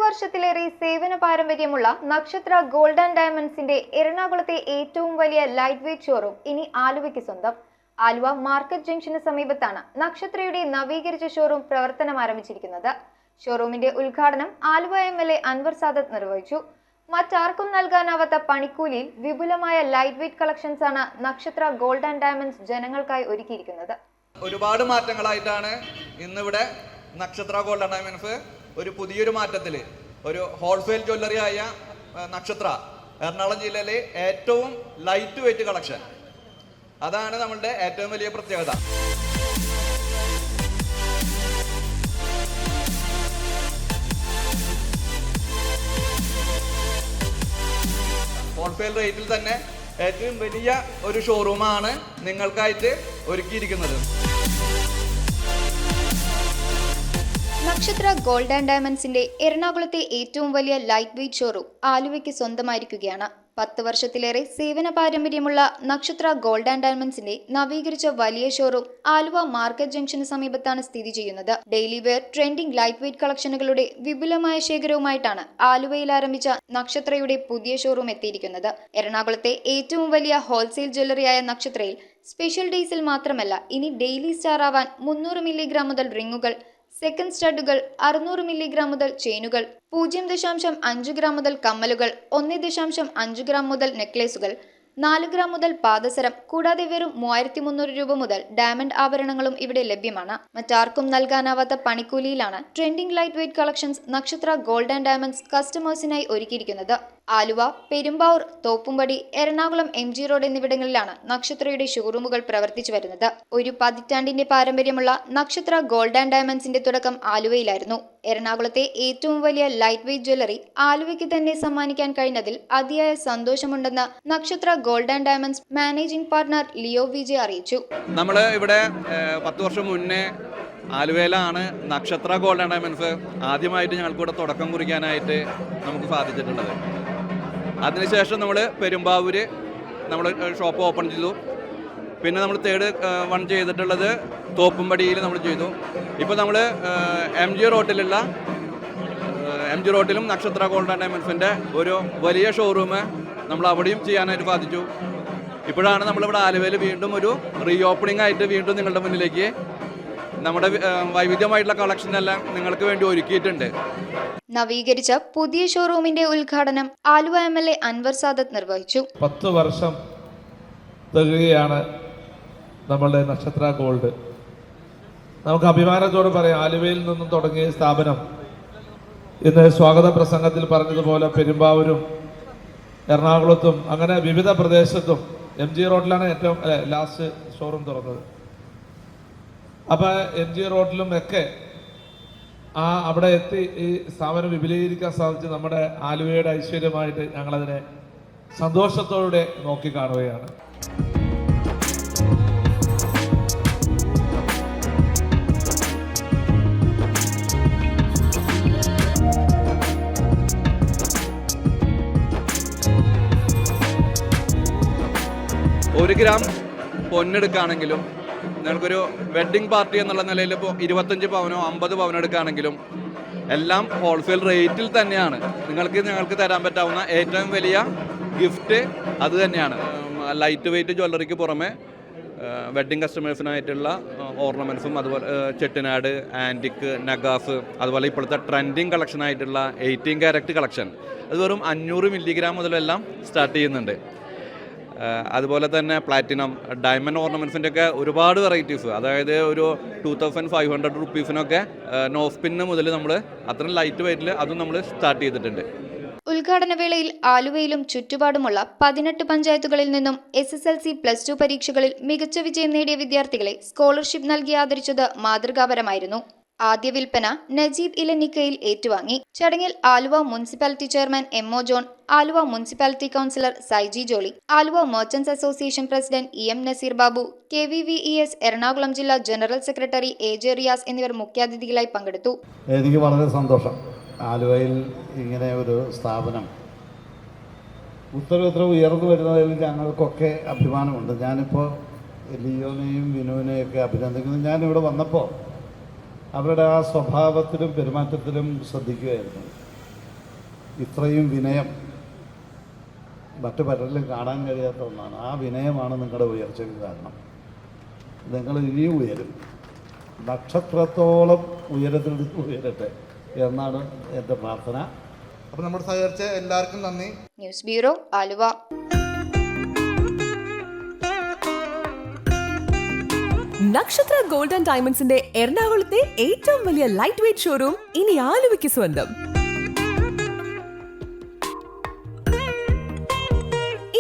വർഷത്തിലേറെ സേവന പാരമ്പര്യമുള്ള നക്ഷത്ര ഗോൾഡ് ആൻഡ് ഡയമണ്ട്സിന്റെ എറണാകുളത്തെ ഏറ്റവും വലിയ ലൈറ്റ് വെയ്റ്റ് ഷോറൂം ഇനി ആലുവയ്ക്ക് സ്വന്തം. ആലുവ മാർക്കറ്റ് ജംഗ്ഷന് സമീപത്താണ് നക്ഷത്രയുടെ നവീകരിച്ച ഷോറൂം പ്രവർത്തനം ആരംഭിച്ചിരിക്കുന്നത്. ഷോറൂമിന്റെ ഉദ്ഘാടനം ആലുവ MLA അൻവർ സാദത്ത് നിർവഹിച്ചു. മറ്റാർക്കും നൽകാനാവാത്ത പണിക്കൂലിയിൽ വിപുലമായ ലൈറ്റ് വെയ്റ്റ് കളക്ഷൻസ് ആണ് നക്ഷത്ര ഗോൾഡ് ആൻഡ് ഡയമണ്ട്സ് ജനങ്ങൾക്കായി ഒരുക്കിയിരിക്കുന്നത്. ഒരുപാട് മാറ്റങ്ങളായിട്ടാണ് ഇന്നിവിടെ നക്ഷത്ര ഗോൾഡ് ആൻഡ് ഡയമണ്ട്സ് ഒരു പുതിയൊരു മാറ്റത്തിൽ ഒരു ഹോൾസെയിൽ ജ്വല്ലറി ആയ നക്ഷത്ര എറണാകുളം ജില്ലയിലെ ഏറ്റവും ലൈറ്റ് വെയ്റ്റ് കളക്ഷൻ, അതാണ് നമ്മളുടെ ഏറ്റവും വലിയ പ്രത്യേകത. ഹോൾസെയിൽ റേറ്റിൽ തന്നെ ഏറ്റവും വലിയ ഒരു ഷോറൂമാണ് നിങ്ങൾക്കായിട്ട് ഒരുക്കിയിരിക്കുന്നത്. നക്ഷത്ര ഗോൾഡ് ആൻഡ് ഡയമണ്ട്സിന്റെ എറണാകുളത്തെ ഏറ്റവും വലിയ ലൈറ്റ് വെയ്റ്റ് ഷോറൂം ആലുവയ്ക്ക് സ്വന്തമായിരിക്കുകയാണ്. 10 വർഷത്തിലേറെ സേവന പാരമ്പര്യമുള്ള നക്ഷത്ര ഗോൾഡ് ആൻഡ് ഡയമണ്ട്സിന്റെ നവീകരിച്ച വലിയ ഷോറൂം ആലുവ മാർക്കറ്റ് ജംഗ്ഷന് സമീപത്താണ് സ്ഥിതി ചെയ്യുന്നത്. Daily wear trending light weight കളക്ഷനുകളുടെ വിപുലമായ ശേഖരവുമായിട്ടാണ് ആലുവയിൽ ആരംഭിച്ച നക്ഷത്രയുടെ പുതിയ ഷോറൂം എത്തിയിരിക്കുന്നത്. എറണാകുളത്തെ ഏറ്റവും വലിയ ഹോൾസെയിൽ ജ്വല്ലറിയായ നക്ഷത്രയിൽ സ്പെഷ്യൽ ഡേയ്സിൽ മാത്രമല്ല, ഇനി ഡെയിലി സ്റ്റാർ ആവാൻ 300 മില്ലിഗ്രാം മുതൽ റിങ്ങുകൾ, സെക്കൻഡ് സ്റ്റഡുകൾ, 600 മില്ലിഗ്രാം മുതൽ ചെയിനുകൾ, 0.5 ഗ്രാം മുതൽ കമ്മലുകൾ, 1.5 ഗ്രാം മുതൽ നെക്ലേസുകൾ, 4 ഗ്രാം മുതൽ പാദസരം, കൂടാതെ വെറും 3300 രൂപ മുതൽ ഡയമണ്ട് ആഭരണങ്ങളും ഇവിടെ ലഭ്യമാണ്. മറ്റാർക്കും നൽകാനാവാത്ത പണിക്കൂലിയിലാണ് ട്രെൻഡിംഗ് ലൈറ്റ് വെയ്റ്റ് കളക്ഷൻസ് നക്ഷത്ര ഗോൾഡ് ആൻഡ് ഡയമണ്ട്സ് കസ്റ്റമേഴ്സിനായി ഒരുക്കിയിരിക്കുന്നത്. ആലുവ, പെരുമ്പാവൂർ, തോപ്പുംപടി, എറണാകുളം MG റോഡ് എന്നിവിടങ്ങളിലാണ് നക്ഷത്രയുടെ ഷോറൂമുകൾ പ്രവർത്തിച്ചു വരുന്നത്. ഒരു പതിറ്റാണ്ടിന്റെ പാരമ്പര്യമുള്ള നക്ഷത്ര ഗോൾഡ് ആൻഡ് ഡയമണ്ട്സിന്റെ തുടക്കം ആലുവയിലായിരുന്നു. എറണാകുളത്തെ ഏറ്റവും വലിയ ലൈറ്റ് വെയ്റ്റ് ജ്വല്ലറി ആലുവയ്ക്ക് തന്നെ സമ്മാനിക്കാൻ കഴിഞ്ഞതിൽ അതിയായ സന്തോഷമുണ്ടെന്ന് നക്ഷത്ര gold and diamonds managing partner Leo Vijay അറിയിച്ചു. നമ്മൾ ഇവിടെ 10 വർഷം മുന്നേ ആലുവയിലാണ് നക്ഷത്ര ഗോൾഡ് ആൻഡ് ഡയമണ്ട്സ് ആദ്യമായിട്ട് ഞങ്ങൾക്കിവിടെ തുടക്കം കുറിക്കാനായിട്ട് നമുക്ക് സാധിച്ചിട്ടുള്ളത്. അതിനുശേഷം നമ്മൾ പെരുമ്പാവൂര് നമ്മൾ ഷോപ്പ് ഓപ്പൺ ചെയ്തു. പിന്നെ നമ്മൾ തേർഡ് വൺ ചെയ്തിട്ടുള്ളത് തോപ്പുംപടിയിൽ നമ്മൾ ചെയ്തു. ഇപ്പോൾ നമ്മൾ MG റോട്ടിലും നക്ഷത്ര ഗോൾഡ് ആൻഡ് ഡയമണ്ട്സിൻ്റെ ഒരു വലിയ ഷോറൂം നമ്മൾ അവിടെയും ചെയ്യാനായിട്ട് സാധിച്ചു. ഇപ്പോഴാണ് നമ്മളിവിടെ ആലുവയിൽ വീണ്ടും ഒരു റീ ഓപ്പണിംഗ് ആയിട്ട് വീണ്ടും നിങ്ങളുടെ മുന്നിലേക്ക് നമ്മുടെ വൈവിധ്യമായിട്ടുള്ള കളക്ഷനെല്ലാം നിങ്ങൾക്ക് വേണ്ടി ഒരുക്കിയിട്ടുണ്ട്. നവീകരിച്ച പുതിയ ഷോറൂമിന്റെ ഉദ്ഘാടനം ആലുവ MLA അൻവർ സാദത്ത് നിർവഹിച്ചു. 10 വർഷം തികയാണ് നമ്മളുടെ നക്ഷത്ര ഗോൾഡ്. നമുക്ക് അഭിമാനത്തോട് പറയാം, ആലുവയിൽ നിന്നും തുടങ്ങിയ സ്ഥാപനം ഇന്ന് സ്വാഗത പ്രസംഗത്തിൽ പറഞ്ഞതുപോലെ പെരുമ്പാവൂരും എറണാകുളത്തും അങ്ങനെ വിവിധ പ്രദേശത്തും MG റോഡിലാണ് ഏറ്റവും ലാസ്റ്റ് ഷോറൂം തുറന്നത്. അപ്പോൾ MG റോഡിലും ഒക്കെ അവിടെ എത്തി ഈ സ്ഥാപനം വിപുലീകരിക്കാൻ സാധിച്ച് നമ്മുടെ ആലുവയുടെ ഐശ്വര്യമായിട്ട് ഞങ്ങളതിനെ സന്തോഷത്തോടെ നോക്കിക്കാണുകയാണ്. ഒരു ഗ്രാം പൊന്നെടുക്കുകയാണെങ്കിലും നിങ്ങൾക്കൊരു വെഡ്ഡിംഗ് പാർട്ടി എന്നുള്ള നിലയിൽ ഇപ്പോൾ 25 പവനോ 50 പവനോ എടുക്കുകയാണെങ്കിലും എല്ലാം ഹോൾസെയിൽ റേറ്റിൽ തന്നെയാണ്. ഞങ്ങൾക്ക് തരാൻ പറ്റാവുന്ന ഏറ്റവും വലിയ ഗിഫ്റ്റ് അത് തന്നെയാണ്. ലൈറ്റ് വെയ്റ്റ് ജ്വല്ലറിക്ക് പുറമെ വെഡ്ഡിംഗ് കസ്റ്റമേഴ്സിനായിട്ടുള്ള ഓർണമെൻറ്റ്സും, അതുപോലെ ചെട്ടിനാട്, ആൻറ്റിക്ക്, നഗാസ്, അതുപോലെ ഇപ്പോഴത്തെ ട്രെൻഡിങ് കളക്ഷനായിട്ടുള്ള 18 കാരറ്റ് കളക്ഷൻ അത് വെറും 500 മില്ലിഗ്രാം മുതലെല്ലാം സ്റ്റാർട്ട് ചെയ്യുന്നുണ്ട്. അതുപോലെ തന്നെ പ്ലാറ്റിനം, ഡയമണ്ട് ഓർണമെൻറ്റ്സിൻ്റെ ഒക്കെ ഒരുപാട് വെറൈറ്റീസ്, അതായത് ഒരു 2500 റുപ്പീസിനൊക്കെ നോസ്പിന്ന് മുതൽ നമ്മൾ അത്രയും ലൈറ്റ് വെയ്റ്റിൽ അതും നമ്മൾ സ്റ്റാർട്ട് ചെയ്തിട്ടുണ്ട്. ഉദ്ഘാടന വേളയിൽ ആലുവയിലും ചുറ്റുപാടുമുള്ള 18 പഞ്ചായത്തുകളിൽ നിന്നും SSLC +2 പരീക്ഷകളിൽ മികച്ച വിജയം നേടിയ വിദ്യാർത്ഥികളെ സ്കോളർഷിപ്പ് നൽകി ആദരിച്ചത് മാതൃകാപരമായിരുന്നു. ആദ്യ വിൽപ്പന നജീബ് ഇലനിക്കയിൽ ഏറ്റുവാങ്ങി. ചടങ്ങിൽ Aluva municipality chairman MO John, Aluva municipality councillor Saiji Jolly, Aluva merchants association president EM Naseer Babu, KVVES Ernakulam ജില്ലാ ജനറൽ സെക്രട്ടറി AJ റിയാസ് എന്നിവർ മുഖ്യാതിഥികളായി പങ്കെടുത്തു. എനിക്ക് വളരെ സന്തോഷം, ആലുവയിൽ ഇങ്ങനെ ഒരു സ്ഥാപനം ഉത്തരവുത്തര ഉയർന്നു വരുന്നതിൽ ഞങ്ങൾക്കൊക്കെ അഭിമാനമുണ്ട്. ഞാനിപ്പോൾ ലിയോനെയും വിനുവിനെയൊക്കെ അഭിനന്ദിക്കുന്നു. ഞാനിവിടെ വന്നപ്പോൾ അവരുടെ ആ സ്വഭാവത്തിലും പെരുമാറ്റത്തിലും ശ്രദ്ധിക്കുകയായിരുന്നു. ഇത്രയും വിനയം മറ്റു പലരിലും കാണാൻ കഴിയാത്ത ഒന്നാണ്. ആ വിനയമാണ് നിങ്ങളുടെ ഉയർച്ചയ്ക്ക് കാരണം. നിങ്ങൾ ഇനിയും ഉയരും, നക്ഷത്രത്തോളം ഉയരത്തിൽ ഉയരട്ടെ എന്നാണ് എൻ്റെ പ്രാർത്ഥന. അപ്പോൾ നമ്മൾ സഹകരിച്ച എല്ലാവർക്കും നന്ദി. News bureau, Aluva. നക്ഷത്ര ഗോൾഡ് ആൻഡ് ഡയമണ്ട്സിന്റെ എറണാകുളത്തെ ഏറ്റവും വലിയ ലൈറ്റ് വെയ്റ്റ് ഷോറൂം ഇനി ആലുവയ്ക്ക് സ്വന്തം.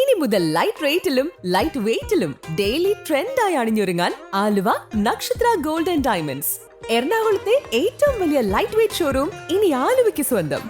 ഇനി മുതൽ ലൈറ്റ് റേറ്റിലും ലൈറ്റ് വെയ്റ്റിലും ഡെയിലി ട്രെൻഡായി അണിഞ്ഞൊരുങ്ങാൻ ആലുവ നക്ഷത്ര ഗോൾഡ് ആൻഡ് ഡയമണ്ട്സ്. എറണാകുളത്തെ ഏറ്റവും വലിയ ലൈറ്റ് വെയ്റ്റ് ഷോറൂം ഇനി ആലുവയ്ക്ക് സ്വന്തം.